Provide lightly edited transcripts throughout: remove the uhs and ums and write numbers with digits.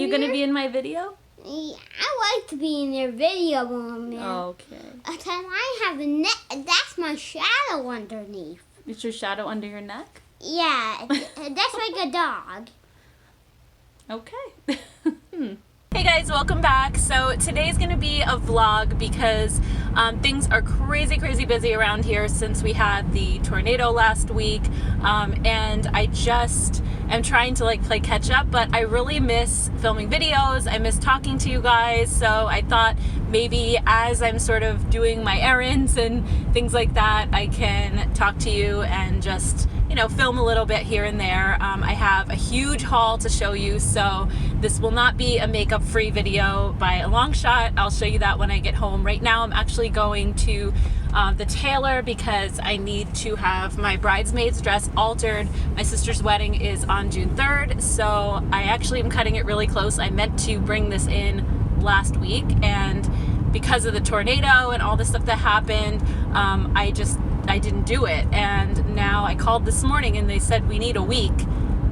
you going to be in my video? Yeah, I like to be in your video, Mom. Okay. Because I have a neck. That's my shadow underneath. It's your shadow under your neck? Yeah, that's like a dog. Okay. Hey guys, welcome back. So today's gonna be a vlog because things are crazy busy around here since we had the tornado last week, and I just am trying to play catch up, but I really miss filming videos. I miss talking to you guys, so I thought maybe as I'm sort of doing my errands and things like that, I can talk to you and just film a little bit here and there. I have a huge haul to show you, so this will not be a makeup free video by a long shot. I'll show you that when I get home. Right now I'm actually going to the tailor because I need to have my bridesmaid's dress altered. My sister's wedding is on June 3rd, so I actually am cutting it really close. I meant to bring this in last week, and because of the tornado and all the stuff that happened, I didn't do it. And now I called this morning and they said we need a week,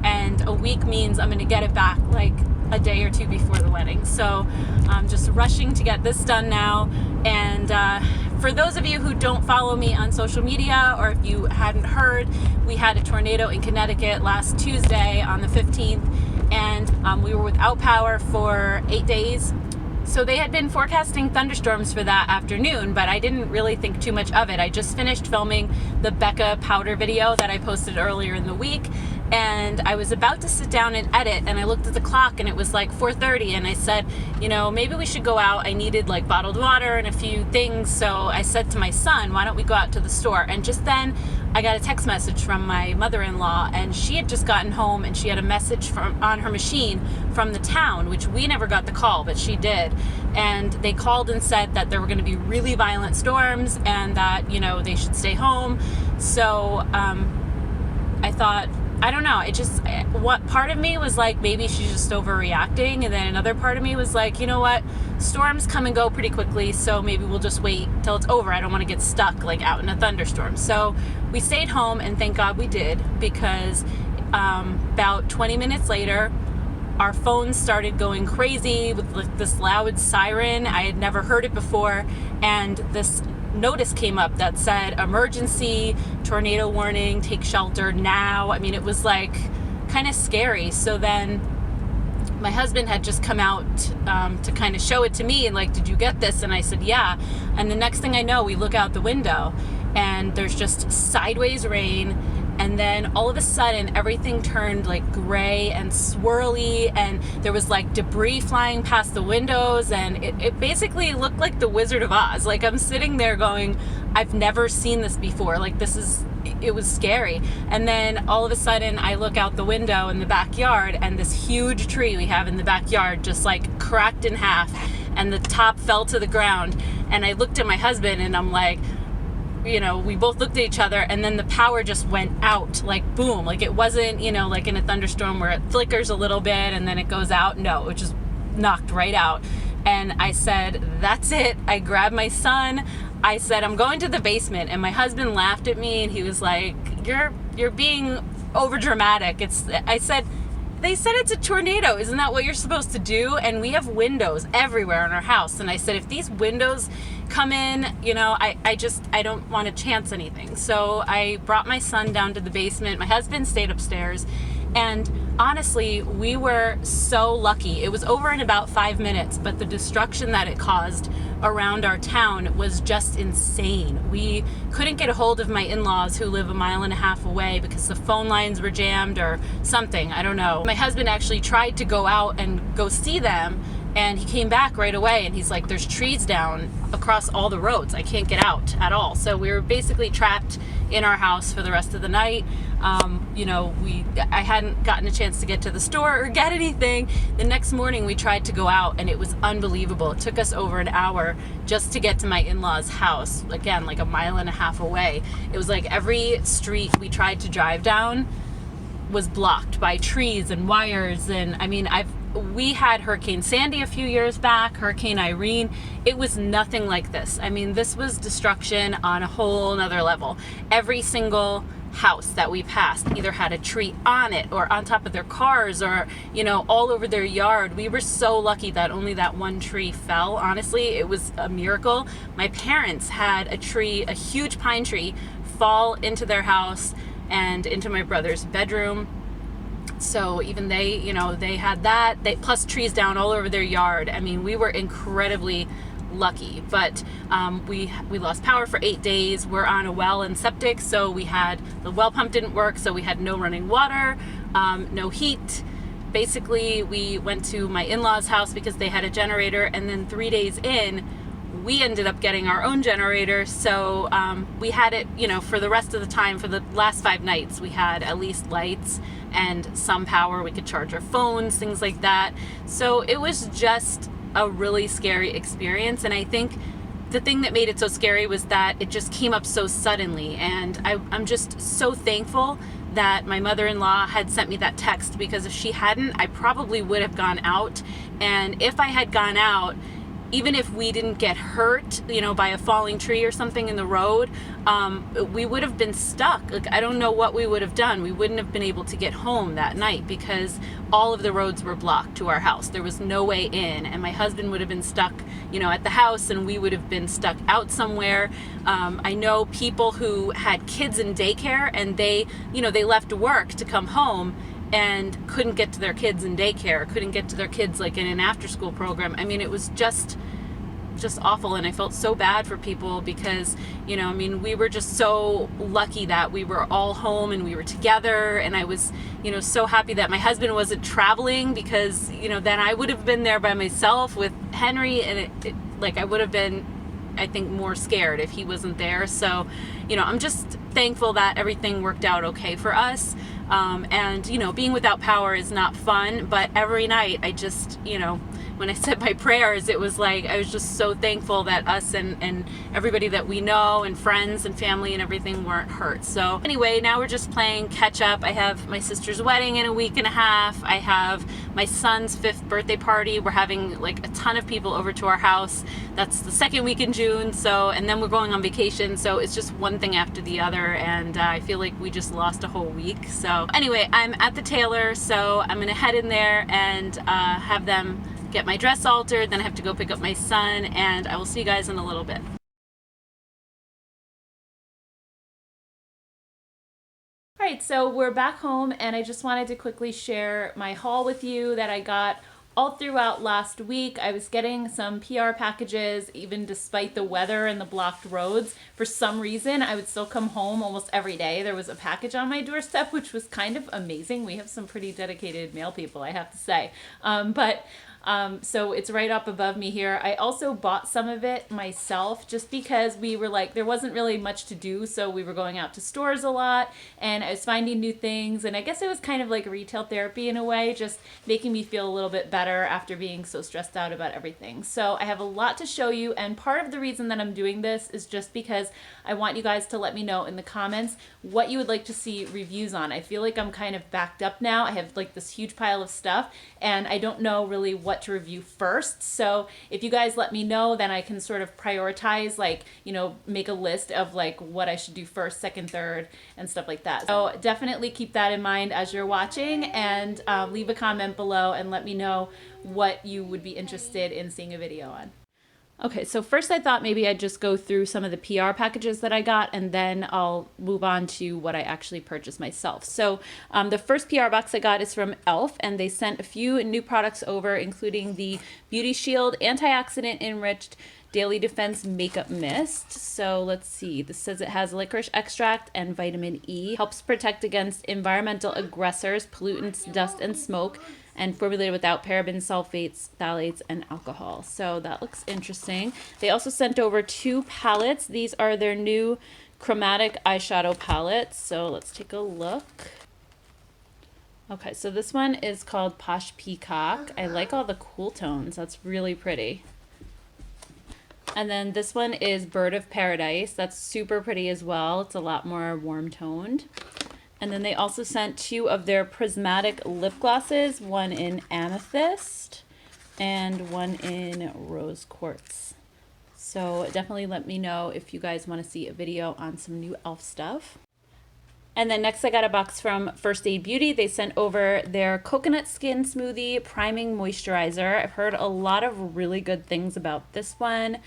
and a week means I'm gonna get it back like a day or two before the wedding. So I'm just rushing to get this done now. And for those of you who don't follow me on social media, or if you hadn't heard, we had a tornado in Connecticut last Tuesday on the 15th, and we were without power for 8 days. So they had been forecasting thunderstorms for that afternoon, but I didn't really think too much of it. I just finished filming the Becca powder video that I posted earlier in the week, and I was about to sit down and edit, and I looked at the clock and it was like 4:30, and I said, maybe we should go out. I needed like bottled water and a few things, so I said to my son, why don't we go out to the store? And just then I got a text message from my mother-in-law, and she had just gotten home and she had a message on her machine from the town, which we never got the call, but she did. And they called and said that there were going to be really violent storms and that, they should stay home. So I thought, I don't know, what part of me was like, maybe she's just overreacting, and then another part of me was like, you know what, storms come and go pretty quickly, so maybe we'll just wait till it's over. I don't want to get stuck out in a thunderstorm. So we stayed home, and thank God we did, because about 20 minutes later our phones started going crazy with this loud siren. I had never heard it before, and this notice came up that said emergency, tornado warning, take shelter now. I mean, it was kind of scary. So then my husband had just come out to kind of show it to me and did you get this? And I said, yeah. And the next thing I know, we look out the window and there's just sideways rain. And then all of a sudden, everything turned gray and swirly, and there was debris flying past the windows, and it basically looked like the Wizard of Oz. I'm sitting there going, I've never seen this before. It was scary. And then all of a sudden, I look out the window in the backyard, and this huge tree we have in the backyard just cracked in half, and the top fell to the ground. And I looked at my husband, and I'm like, we both looked at each other, and then the power just went out, boom. It wasn't, in a thunderstorm where it flickers a little bit and then it goes out. No, it just knocked right out. And I said, that's it. I grabbed my son. I said, I'm going to the basement. And my husband laughed at me, and he was like, you're being over dramatic. I said, they said it's a tornado. Isn't that what you're supposed to do? And we have windows everywhere in our house. And I said, if these windows come in, I don't want to chance anything. So I brought my son down to the basement. My husband stayed upstairs. And honestly, we were so lucky. It was over in about 5 minutes, but the destruction that it caused around our town was just insane. We couldn't get a hold of my in-laws who live 1.5 miles away because the phone lines were jammed or something. I don't know. My husband actually tried to go out and go see them, and he came back right away, and he's like, there's trees down across all the roads. I can't get out at all. So we were basically trapped in our house for the rest of the night. I hadn't gotten a chance to get to the store or get anything. The next morning we tried to go out, and it was unbelievable. It took us over an hour just to get to my in-laws' house. Again, 1.5 miles away. It was every street we tried to drive down was blocked by trees and wires. And I mean, we had Hurricane Sandy a few years back, Hurricane Irene. It was nothing like this. I mean, this was destruction on a whole nother level. Every single house that we passed either had a tree on it or on top of their cars or, you know, all over their yard. We were so lucky that only that one tree fell. Honestly, it was a miracle. My parents had a tree, a huge pine tree, fall into their house and into my brother's bedroom. So even they, you know, they had that, plus trees down all over their yard. I mean, we were incredibly lucky, but we lost power for 8 days. We're on a well and septic, so the well pump didn't work, so we had no running water, no heat. Basically, we went to my in-laws' house because they had a generator, and then 3 days in, we ended up getting our own generator. So we had it, you know, for the rest of the time. For the last 5 nights, we had at least lights and some power. We could charge our phones, things like that. So it was just a really scary experience. And I think the thing that made it so scary was that it just came up so suddenly. And I'm just so thankful that my mother-in-law had sent me that text, because if she hadn't, I probably would have gone out. And if I had gone out, even if we didn't get hurt, you know, by a falling tree or something in the road, we would have been stuck. Like, I don't know what we would have done. We wouldn't have been able to get home that night because all of the roads were blocked to our house. There was no way in, and my husband would have been stuck, you know, at the house, and we would have been stuck out somewhere. I know people who had kids in daycare, and they, you know, they left work to come home and couldn't get to their kids in daycare, couldn't get to their kids like in an after-school program. I mean, it was just awful, and I felt so bad for people because, you know, I mean, we were just so lucky that we were all home and we were together, and I was, you know, so happy that my husband wasn't traveling, because, you know, then I would have been there by myself with Henry, and like, I would have been, I think, more scared if he wasn't there. So, you know, I'm just thankful that everything worked out okay for us. And, you know, being without power is not fun, but every night I just, you know, when I said my prayers, it was like, I was just so thankful that us and everybody that we know and friends and family and everything weren't hurt. So anyway, now we're just playing catch up. I have my sister's wedding in a week and a half. I have my son's 5th birthday party. We're having like a ton of people over to our house. That's the 2nd week in June. So, and then we're going on vacation. So it's just one thing after the other. And I feel like we just lost a whole week. So anyway, I'm at the tailor. So I'm going to head in there and have them get my dress altered. Then I have to go pick up my son, and I will see you guys in a little bit. All right, so we're back home, and I just wanted to quickly share my haul with you that I got all throughout last week. I was getting some PR packages, even despite the weather and the blocked roads. For some reason, I would still come home almost every day. There was a package on my doorstep, which was kind of amazing. We have some pretty dedicated mail people, I have to say. So it's right up above me here. I also bought some of it myself just because we were like, there wasn't really much to do. So we were going out to stores a lot, and I was finding new things. And I guess it was kind of like retail therapy in a way, just making me feel a little bit better after being so stressed out about everything. So I have a lot to show you. And part of the reason that I'm doing this is just because I want you guys to let me know in the comments what you would like to see reviews on. I feel like I'm kind of backed up now. I have like this huge pile of stuff, and I don't know really what to review first. So if you guys let me know, then I can sort of prioritize, like, you know, make a list of like what I should do first, second, third, and stuff like that. So definitely keep that in mind as you're watching, and leave a comment below and let me know what you would be interested in seeing a video on. Okay, so first I thought maybe I'd just go through some of the PR packages that I got, and then I'll move on to what I actually purchased myself. So the first PR box I got is from e.l.f., and they sent a few new products over, including the Beauty Shield Antioxidant Enriched Daily Defense Makeup Mist. So let's see, this says it has licorice extract and vitamin E, helps protect against environmental aggressors, pollutants, dust, and smoke, and formulated without parabens, sulfates, phthalates, and alcohol. So that looks interesting. They also sent over 2 palettes. These are their new chromatic eyeshadow palettes. So let's take a look. Okay, so this one is called Posh Peacock. I like all the cool tones. That's really pretty. And then this one is Bird of Paradise. That's super pretty as well. It's a lot more warm toned. And then they also sent 2 of their prismatic lip glosses, one in amethyst and one in rose quartz. So definitely let me know if you guys want to see a video on some new e.l.f. stuff. And then next I got a box from First Aid Beauty. They sent over their Coconut Skin Smoothie Priming Moisturizer. I've heard a lot of really good things about this one.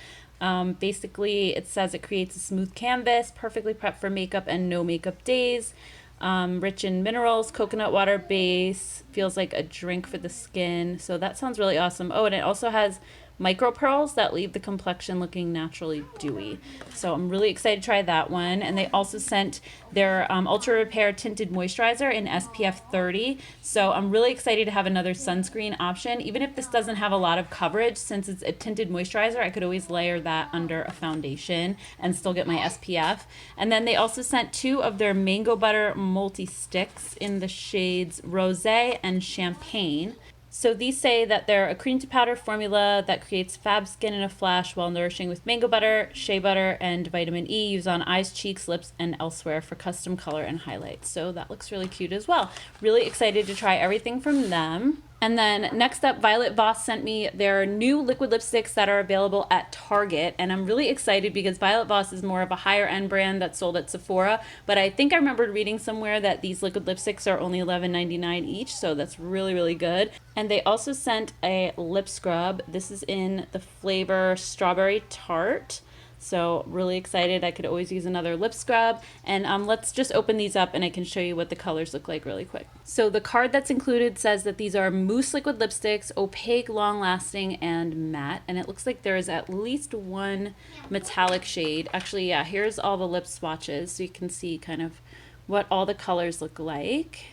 Basically, it says it creates a smooth canvas, perfectly prepped for makeup and no makeup days. Rich in minerals, coconut water base, feels like a drink for the skin. So that sounds really awesome. Oh, and it also has micro pearls that leave the complexion looking naturally dewy. So I'm really excited to try that one. And they also sent their Ultra Repair Tinted Moisturizer in SPF 30. So I'm really excited to have another sunscreen option. Even if this doesn't have a lot of coverage, since it's a tinted moisturizer, I could always layer that under a foundation and still get my SPF. And then they also sent 2 of their Mango Butter Multi-Sticks in the shades Rosé and Champagne. So these say that they're a cream to powder formula that creates fab skin in a flash while nourishing with mango butter, shea butter, and vitamin E. Use on eyes, cheeks, lips, and elsewhere for custom color and highlights. So that looks really cute as well. Really excited to try everything from them. And then next up, Voss sent me their new liquid lipsticks that are available at Target. And I'm really excited because Voss is more of a higher end brand that's sold at Sephora. But I think I remembered reading somewhere that these liquid lipsticks are only $11.99 each. So that's really, really good. And they also sent a lip scrub. This is in the flavor Strawberry Tart. So really excited. I could always use another lip scrub. And let's just open these up and I can show you what the colors look like really quick. So the card that's included says that these are mousse liquid lipsticks, opaque, long lasting, and matte. And it looks like there is at least one metallic shade. Actually, yeah, here's all the lip swatches. So you can see kind of what all the colors look like.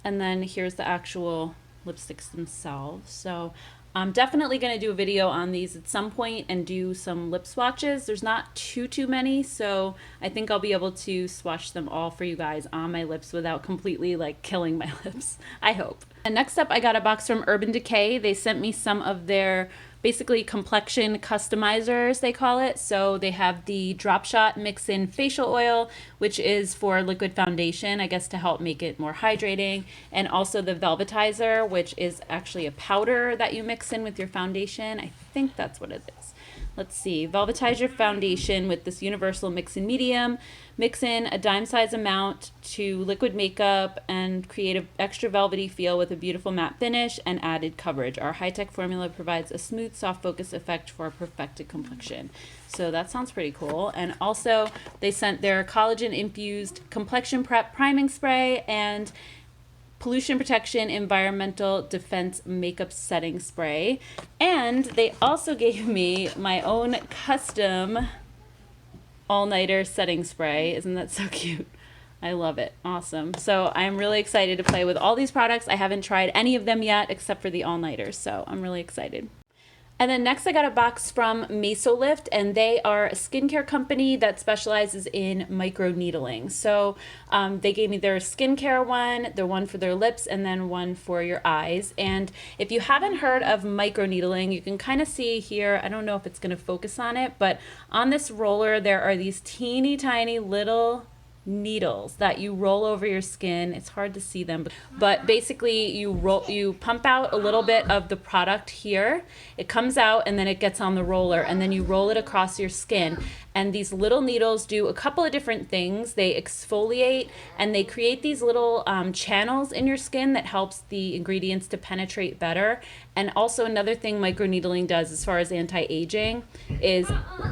And then here's the actual lipsticks themselves. So I'm definitely going to do a video on these at some point and do some lip swatches. There's not too many, so I think I'll be able to swatch them all for you guys on my lips without completely like killing my lips, I hope. And next up, I got a box from Urban Decay. They sent me some of their basically complexion customizers, they call it. So they have the Drop Shot Mix In Facial Oil, which is for liquid foundation, I guess to help make it more hydrating. And also the Velvetizer, which is actually a powder that you mix in with your foundation. I think that's what it is. Let's see, Velvetize your foundation with this universal mix in medium. Mix in a dime size amount to liquid makeup and create an extra velvety feel with a beautiful matte finish and added coverage. Our high-tech formula provides a smooth, soft focus effect for a perfected complexion. So that sounds pretty cool. And also they sent their collagen infused complexion prep priming spray and pollution protection environmental defense makeup setting spray. And they also gave me my own custom all-nighter setting spray. Isn't that so cute? I love it. Awesome. So I'm really excited to play with all these products. I haven't tried any of them yet except for the all-nighters, so I'm really excited. And then next I got a box from Mesolift, and they are a skincare company that specializes in micro needling. So they gave me their skincare one, the one for their lips, and then one for your eyes. And if you haven't heard of micro needling, you can kind of see here, I don't know if it's going to focus on it, but on this roller there are these teeny tiny little needles that you roll over your skin. It's hard to see them, but basically you pump out a little bit of the product here. It comes out and then it gets on the roller and then you roll it across your skin. And these little needles do a couple of different things. They exfoliate and they create these little channels in your skin that helps the ingredients to penetrate better. And also another thing microneedling does as far as anti-aging is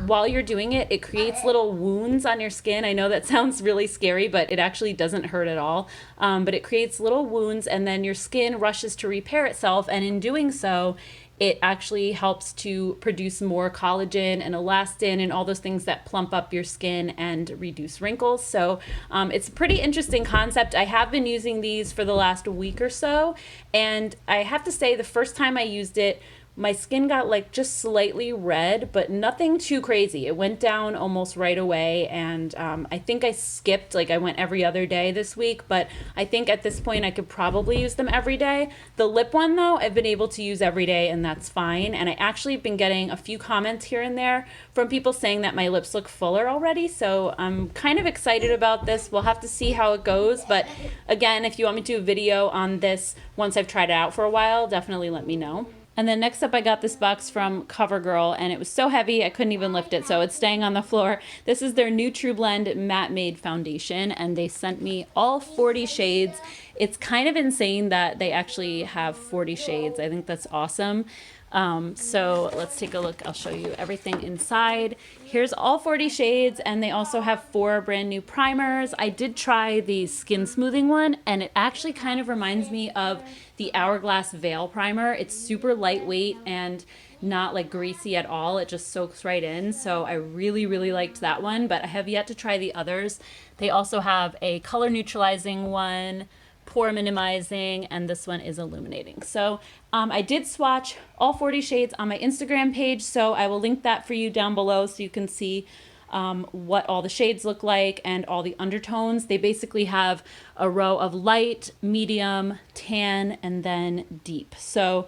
while you're doing it, it creates little wounds on your skin. I know that sounds really scary, but it actually doesn't hurt at all. But it creates little wounds and then your skin rushes to repair itself. And in doing so, it actually helps to produce more collagen and elastin and all those things that plump up your skin and reduce wrinkles. So it's a pretty interesting concept. I have been using these for the last week or so. And I have to say the first time I used it, my skin got like just slightly red, but nothing too crazy. It went down almost right away. And I think I skipped, like I went every other day this week, but I think at this point I could probably use them every day. The lip one though, I've been able to use every day and that's fine. And I actually have been getting a few comments here and there from people saying that my lips look fuller already. So I'm kind of excited about this. We'll have to see how it goes. But again, if you want me to do a video on this once I've tried it out for a while, definitely let me know. And then next up, I got this box from CoverGirl, and it was so heavy I couldn't even lift it, so it's staying on the floor. This is their new True Blend Matte Made Foundation, and they sent me all 40 shades. It's kind of insane that they actually have 40 shades. I think that's awesome. So let's take a look. I'll show you everything inside. Here's all 40 shades, and they also have 4 brand new primers. I did try the skin smoothing one, and it actually kind of reminds me of the Hourglass Veil primer. It's super lightweight and not like greasy at all. It just soaks right in. So I really, really liked that one, but I have yet to try the others. They also have a color neutralizing one, pore minimizing, and this one is illuminating. So I did swatch all 40 shades on my Instagram page, so I will link that for you down below so you can see what all the shades look like and all the undertones. They basically have a row of light, medium, tan, and then deep. So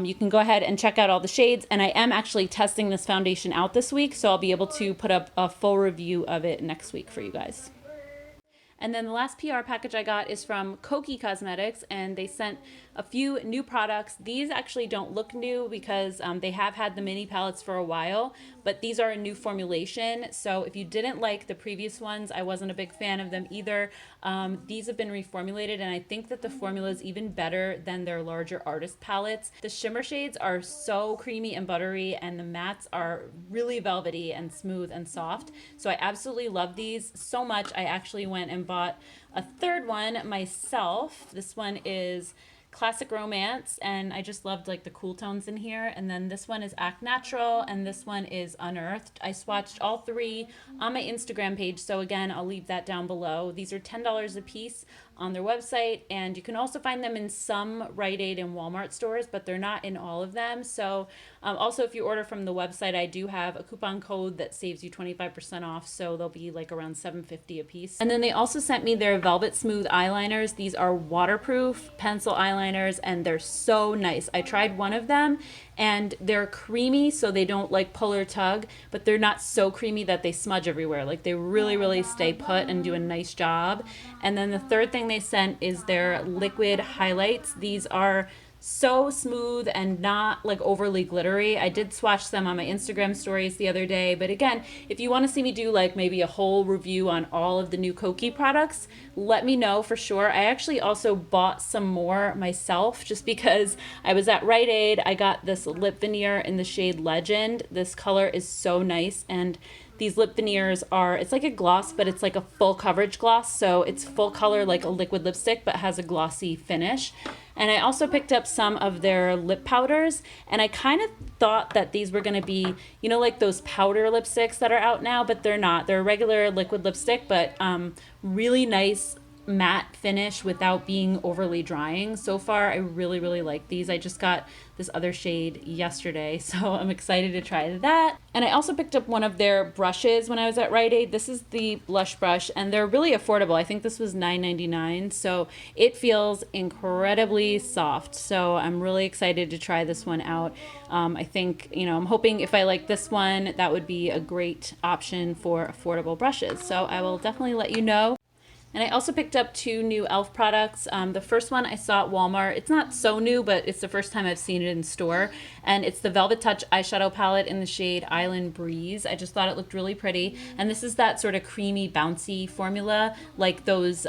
you can go ahead and check out all the shades, and I am actually testing this foundation out this week, so I'll be able to put up a full review of it next week for you guys. And then the last PR package I got is from Kokie Cosmetics, and they sent a few new products. These actually don't look new because they have had the mini palettes for a while, but these are a new formulation. So if you didn't like the previous ones, I wasn't a big fan of them either. These have been reformulated, and I think that the formula is even better than their larger artist palettes. The shimmer shades are so creamy and buttery, and the mattes are really velvety and smooth and soft. So I absolutely love these so much. I actually went and bought a third one myself. This one is Classic Romance, and I just loved like the cool tones in here. And then this one is Act Natural, and this one is Unearthed. I swatched all 3 on my Instagram page, so again, I'll leave that down below. These are $10 a piece on their website, and you can also find them in some Rite Aid and Walmart stores, but they're not in all of them. So also, if you order from the website, I do have a coupon code that saves you 25% off, so they'll be like around $7.50 a piece. And then they also sent me their Velvet Smooth eyeliners. These are waterproof pencil eyeliners, and they're so nice. I tried one of them, and they're creamy, so they don't like pull or tug, but they're not so creamy that they smudge everywhere. Like, they really, really stay put and do a nice job. And then the third thing they sent is their liquid highlights. These are so smooth and not like overly glittery. I did swatch them on my Instagram stories the other day, but again, if you want to see me do like maybe a whole review on all of the new Kokie products, let me know for sure. I actually also bought some more myself just because I was at Rite Aid. I got this lip veneer in the shade Legend. This color is so nice, and these lip veneers are, it's like a gloss, but it's like a full coverage gloss. So it's full color like a liquid lipstick, but has a glossy finish. And I also picked up some of their lip powders, and I kind of thought that these were going to be, you know, like those powder lipsticks that are out now, but they're not. They're a regular liquid lipstick, but really nice matte finish without being overly drying. So far, I really, really like these. I just got this other shade yesterday, so I'm excited to try that. And I also picked up one of their brushes when I was at Rite Aid. This is the blush brush, and they're really affordable. I think this was $9.99, so it feels incredibly soft. So I'm really excited to try this one out. I think, you know, I'm hoping if I like this one, that would be a great option for affordable brushes. So I will definitely let you know. And I also picked up 2 new e.l.f. products. The first one I saw at Walmart. It's not so new, but it's the first time I've seen it in store. And it's the Velvet Touch eyeshadow palette in the shade Island Breeze. I just thought it looked really pretty. And this is that sort of creamy, bouncy formula, like those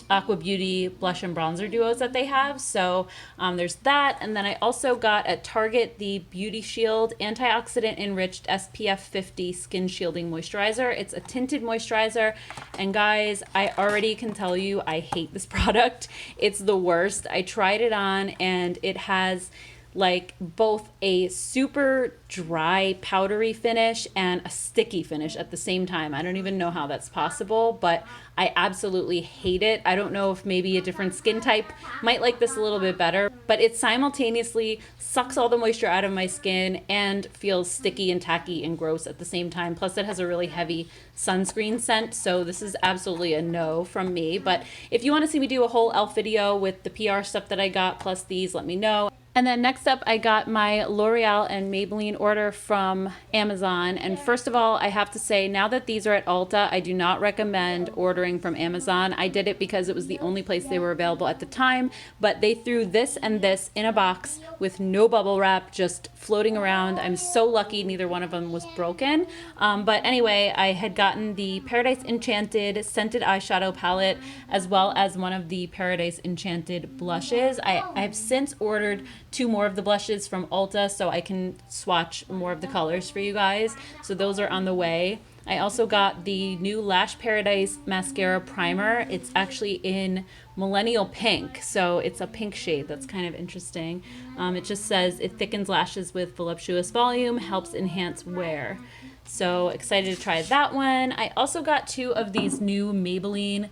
Aqua Beauty blush and bronzer duos that they have. So there's that. And then I also got at Target the Beauty Shield Antioxidant Enriched SPF 50 Skin Shielding Moisturizer. It's a tinted moisturizer. And guys, I already can tell you I hate this product. It's the worst. I tried it on, and it has like both a super dry powdery finish and a sticky finish at the same time. I don't even know how that's possible, but I absolutely hate it. I don't know if maybe a different skin type might like this a little bit better, but it simultaneously sucks all the moisture out of my skin and feels sticky and tacky and gross at the same time. Plus it has a really heavy sunscreen scent, so this is absolutely a no from me. But if you want to see me do a whole e.l.f. video with the PR stuff that I got plus these, let me know. And then next up, I got my L'Oreal and Maybelline order from Amazon. And first of all, I have to say, now that these are at Ulta, I do not recommend ordering from Amazon. I did it because it was the only place they were available at the time, but they threw this and this in a box with no bubble wrap, just floating around. I'm so lucky neither one of them was broken. But anyway, I had gotten the Paradise Enchanted Scented Eyeshadow Palette, as well as one of the Paradise Enchanted blushes. I've since ordered 2 more of the blushes from Ulta so I can swatch more of the colors for you guys. So those are on the way. I also got the new Lash Paradise Mascara Primer. It's actually in Millennial Pink, so it's a pink shade. That's kind of interesting. It just says it thickens lashes with voluptuous volume, helps enhance wear. So excited to try that one. I also got 2 of these new Maybelline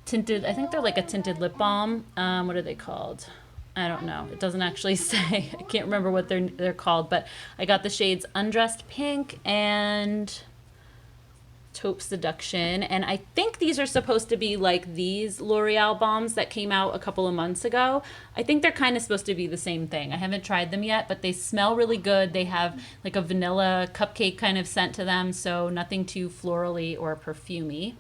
tinted, I think they're like a tinted lip balm. What are they called? I don't know. It doesn't actually say. I can't remember what they're called, but I got the shades Undressed Pink and Taupe Seduction. And I think these are supposed to be like these L'Oreal balms that came out a couple of months ago. I think they're kind of supposed to be the same thing. I haven't tried them yet, but they smell really good. They have like a vanilla cupcake kind of scent to them, so nothing too florally or perfumey.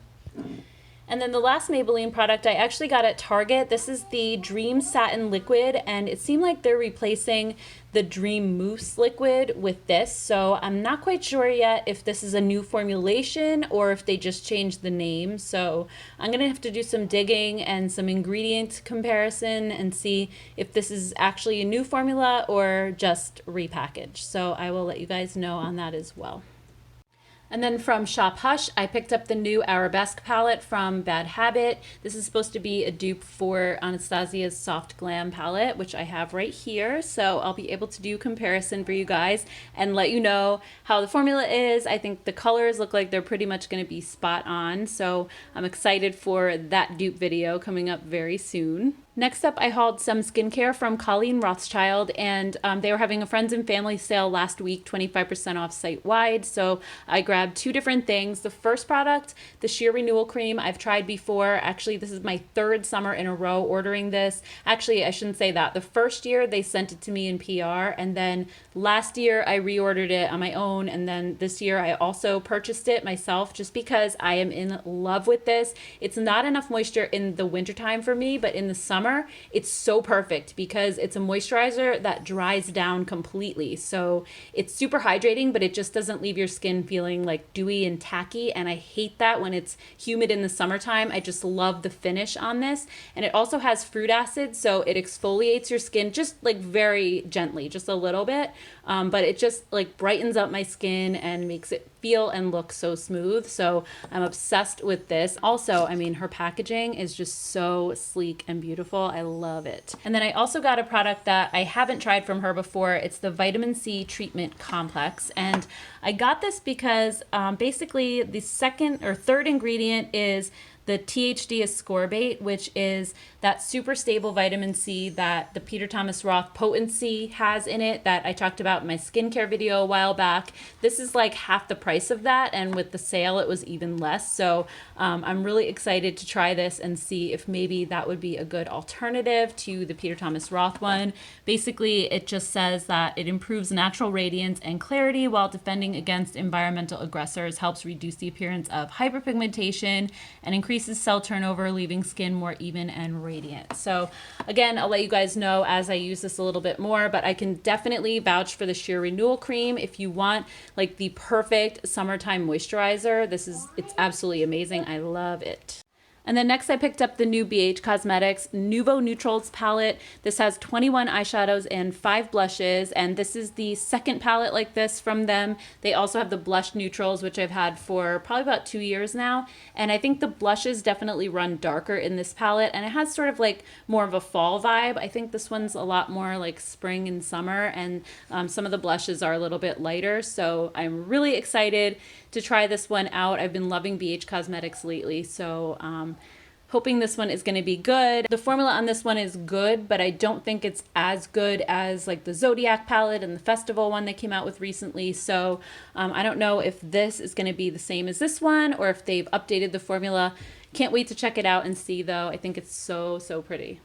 And then the last Maybelline product I actually got at Target. This is the Dream Satin Liquid, and it seemed like they're replacing the Dream Mousse Liquid with this. So I'm not quite sure yet if this is a new formulation or if they just changed the name. So I'm going to have to do some digging and some ingredient comparison and see if this is actually a new formula or just repackaged. So I will let you guys know on that as well. And then from Shop Hush, I picked up the new Arabesque palette from Bad Habit. This is supposed to be a dupe for Anastasia's Soft Glam palette, which I have right here. So I'll be able to do comparison for you guys and let you know how the formula is. I think the colors look like they're pretty much going to be spot on. So I'm excited for that dupe video coming up very soon. Next up, I hauled some skincare from Colleen Rothschild, and they were having a friends and family sale last week, 25% off site-wide. So I grabbed 2 different things. The first product, the Sheer Renewal Cream, I've tried before. Actually, this is my 3rd summer in a row ordering this. Actually, I shouldn't say that. The first year, they sent it to me in PR, and then last year, I reordered it on my own, and then this year, I also purchased it myself just because I am in love with this. It's not enough moisture in the wintertime for me, but in the summer, it's so perfect because it's a moisturizer that dries down completely. So it's super hydrating, but it just doesn't leave your skin feeling like dewy and tacky. And I hate that when it's humid in the summertime. I just love the finish on this. And it also has fruit acid, so it exfoliates your skin just like very gently, just a little bit. But it just like brightens up my skin and makes it feel and look so smooth. So I'm obsessed with this. Also, I mean, her packaging is just so sleek and beautiful. I love it. And then I also got a product that I haven't tried from her before. It's the Vitamin C Treatment Complex. And I got this because basically the second or third ingredient is the THD ascorbate, which is that super stable vitamin C that the Peter Thomas Roth potency has in it that I talked about in my skincare video a while back. This is like half the price of that, and with the sale it was even less. So I'm really excited to try this and see if maybe that would be a good alternative to the Peter Thomas Roth one. Basically, it just says that it improves natural radiance and clarity while defending against environmental aggressors, helps reduce the appearance of hyperpigmentation, and increases cell turnover, leaving skin more even and radiant. So again, I'll let you guys know as I use this a little bit more, but I can definitely vouch for the Sheer Renewal Cream. If you want like the perfect summertime moisturizer, it's absolutely amazing. I love it. And then next I picked up the new BH Cosmetics Nouveau Neutrals palette. This has 21 eyeshadows and 5 blushes, and this is the second palette like this from them. They also have the blush neutrals, which I've had for probably about 2 years now, and I think the blushes definitely run darker in this palette, and it has sort of like more of a fall vibe. I think this one's a lot more like spring and summer, and some of the blushes are a little bit lighter, so I'm really excited to try this one out. I've been loving BH Cosmetics lately, so hoping this one is going to be good. The formula on this one is good, but I don't think it's as good as like the Zodiac palette and the Festival one they came out with recently. So I don't know if this is going to be the same as this one or if they've updated the formula. Can't wait to check it out and see though. I think it's so, so pretty.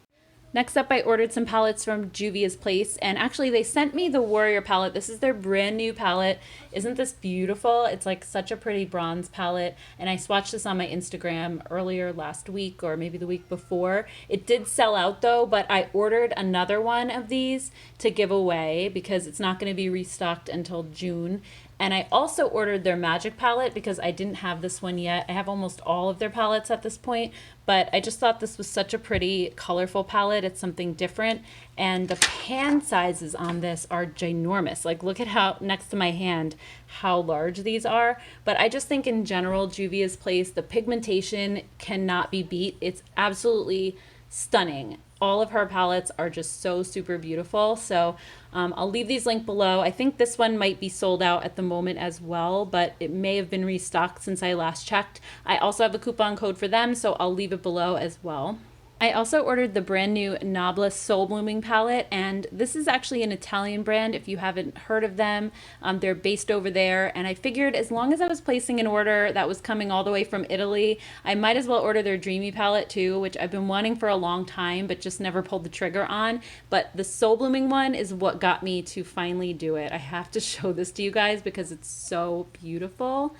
Next up, I ordered some palettes from Juvia's Place, and actually they sent me the Warrior palette. This is their brand new palette. Isn't this beautiful? It's like such a pretty bronze palette, and I swatched this on my Instagram earlier last week or maybe the week before. It did sell out though, but I ordered another one of these to give away because it's not going to be restocked until June. And I also ordered their Magic palette because I didn't have this one yet. I have almost all of their palettes at this point, but I just thought this was such a pretty, colorful palette. It's something different. And the pan sizes on this are ginormous. Like, look at how, next to my hand, how large these are. But I just think in general, Juvia's Place, the pigmentation cannot be beat. It's absolutely stunning. All of her palettes are just so super beautiful. So I'll leave these linked below. I think this one might be sold out at the moment as well, but it may have been restocked since I last checked. I also have a coupon code for them, so I'll leave it below as well. I also ordered the brand new Nobla Soul Blooming palette, and this is actually an Italian brand if you haven't heard of them. They're based over there, and I figured as long as I was placing an order that was coming all the way from Italy, I might as well order their Dreamy palette too, which I've been wanting for a long time but just never pulled the trigger on. But the Soul Blooming one is what got me to finally do it. I have to show this to you guys because it's so beautiful.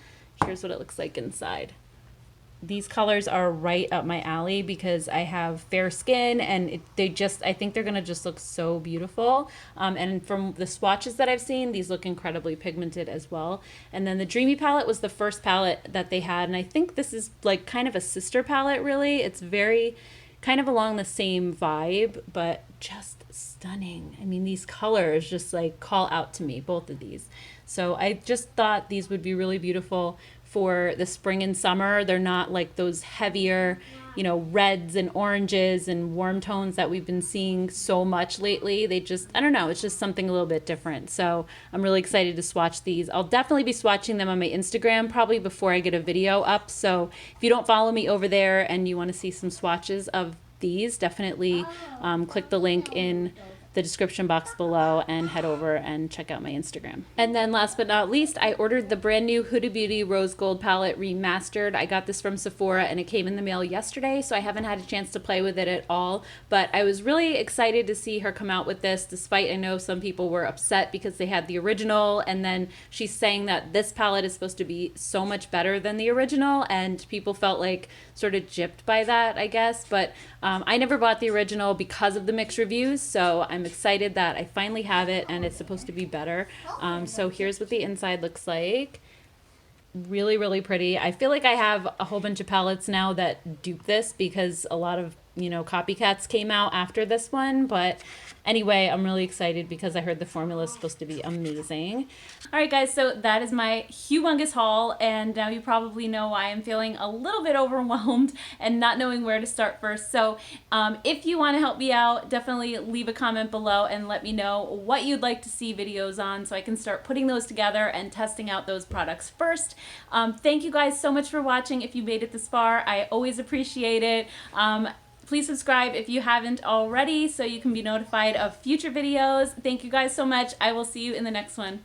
Here's what it looks like inside. These colors are right up my alley because I have fair skin, and I think they're gonna just look so beautiful. And from the swatches that I've seen, these look incredibly pigmented as well. And then the Dreamy palette was the first palette that they had, and I think this is like kind of a sister palette really. It's very kind of along the same vibe, but just stunning. I mean, these colors just like call out to me, both of these. So I just thought these would be really beautiful for the spring and summer. They're not like those heavier, reds and oranges and warm tones that we've been seeing so much lately. They just, I don't know, it's just something a little bit different. So I'm really excited to swatch these. I'll definitely be swatching them on my Instagram probably before I get a video up. So if you don't follow me over there and you want to see some swatches of these, definitely click the link in the description box below and head over and check out my Instagram. And then last but not least, I ordered the brand new Huda Beauty Rose Gold palette remastered. I got this from Sephora and it came in the mail yesterday, so I haven't had a chance to play with it at all, but I was really excited to see her come out with this, despite I know some people were upset because they had the original, and then she's saying that this palette is supposed to be so much better than the original, and people felt like sort of gypped by that, I guess. But I never bought the original because of the mixed reviews, so I'm excited that I finally have it and it's supposed to be better. So here's what the inside looks like. Really, really pretty. I feel like I have a whole bunch of palettes now that dupe this because a lot of copycats came out after this one. But anyway, I'm really excited because I heard the formula is supposed to be amazing. All right, guys, so that is my humongous haul, and now you probably know why I'm feeling a little bit overwhelmed and not knowing where to start first. So if you want to help me out, definitely leave a comment below and let me know what you'd like to see videos on so I can start putting those together and testing out those products first. Thank you guys so much for watching. If you made it this far, I always appreciate it. Please subscribe if you haven't already so you can be notified of future videos. Thank you guys so much. I will see you in the next one.